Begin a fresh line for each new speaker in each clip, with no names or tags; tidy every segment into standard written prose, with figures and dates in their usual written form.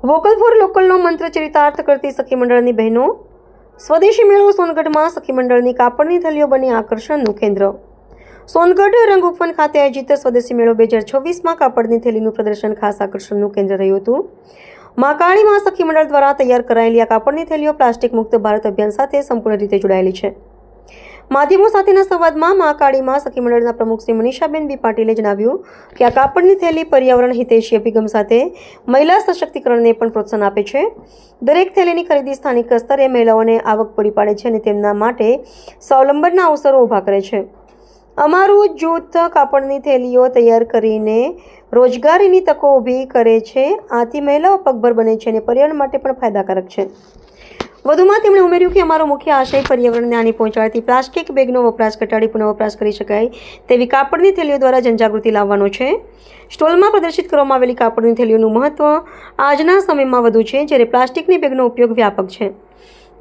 Vocal for લોકલનો મંત્ર ચરિતાર્થ કરતી સખી મંડળની બહેનો. સ્વદેશી મેળો સોનગઢમાં સખી મંડળની કાપડની થેલીઓ બની આકર્ષણનું કેન્દ્ર. સોનગઢ રંગઉપવન ખાતે આયોજિત સ્વદેશી મેળો 2026માં કાપડની થેલીનું પ્રદર્શન ખાસ આકર્ષણનું કેન્દ્ર રહ્યું હતું. મા કાળીમાં સખી મંડળ દ્વારા તૈયાર કરાયેલી આ કાપડની થેલીઓ પ્લાસ્ટિક મુક્ત ભારત અભિયાન સાથે સંપૂર્ણ રીતે જોડાયેલી છે. માધ્યમો સાથેના સંવાદમાં મા કાળીમાં સખી મંડળના પ્રમુખ શ્રી મનીષાબેન બી પાટીલે જણાવ્યું કે આ કાપડની થેલી પર્યાવરણ હિતૈષી અભિગમ સાથે મહિલા સશક્તિકરણને પણ પ્રોત્સાહન આપે છે. દરેક થેલીની ખરીદી સ્થાનિક સ્તરે મહિલાઓને આવક પૂરી પાડે છે અને તેમના માટે સ્વાવલંબનના અવસરો ઊભા કરે છે. અમારું જૂથ કાપડની થેલીઓ તૈયાર કરીને રોજગારીની તકો ઊભી કરે છે. આથી મહિલાઓ પગભર બને છે અને પર્યાવરણ માટે પણ ફાયદાકારક છે. વધુમાં તેમણે ઉમેર્યું કે અમારો મુખ્ય આશય પર્યાવરણને હાનિ પહોંચાડતી પ્લાસ્ટિક બેગનો વપરાશ ઘટાડી પુનઃવપરાશ કરી શકાય તેવી કાપડની થેલીઓ દ્વારા જનજાગૃતિ લાવવાનો છે. સ્ટોલમાં પ્રદર્શિત કરવામાં આવેલી કાપડની થેલીઓનું મહત્વ આજના સમયમાં વધુ છે, જ્યારે પ્લાસ્ટિકની બેગનો ઉપયોગ વ્યાપક છે.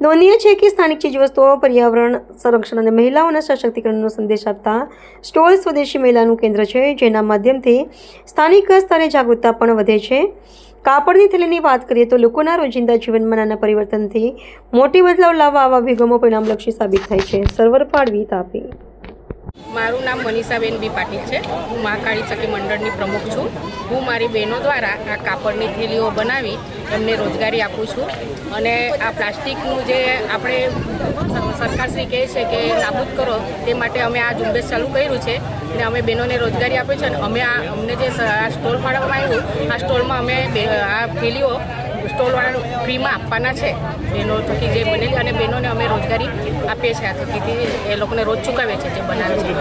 નોંધનીય છે કે સ્થાનિક ચીજવસ્તુઓ પર્યાવરણ સંરક્ષણ અને મહિલાઓના સશક્તિકરણનો સંદેશ આપતા સ્ટોલ સ્વદેશી મહિલાનું કેન્દ્ર છે, જેના માધ્યમથી સ્થાનિક સ્તરે જાગૃતતા પણ વધે છે. કાપડની થેલીની વાત કરીએ તો લોકોના રોજિંદા જીવનમાં નાના પરિવર્તનથી મોટી બદલાવ લાવવા આવા અભિગમો પરિણામલક્ષી સાબિત થાય છે. સર્વર પાડવી, તાપી.
મારું નામ મનીષાબેન બી પાટીલ છે. હું મા કાળી સખી મંડળની પ્રમુખ છું. હું મારી બહેનો દ્વારા આ કાપડની થેલીઓ બનાવી એમને રોજગારી આપું છું. અને આ પ્લાસ્ટિકનું જે આપણે સરકારશ્રી કહે છે કે નાબૂદ કરો, તે માટે અમે આ ઝુંબેશ ચાલુ કર્યું છે અને અમે બહેનોને રોજગારી આપી છે. અને અમને જે આ સ્ટોલ પાડવામાં આવ્યું, આ સ્ટોલમાં અમે આ થેલીઓ સ્ટોલવાળાને ફ્રીમાં આપવાના છે. બહેનો થકી જે બનેલી અને બહેનોને અમે રોજગારી આપીએ છીએ. આ થકીથી એ લોકોને રોજ ચૂકવે છે જે બનાવે છે.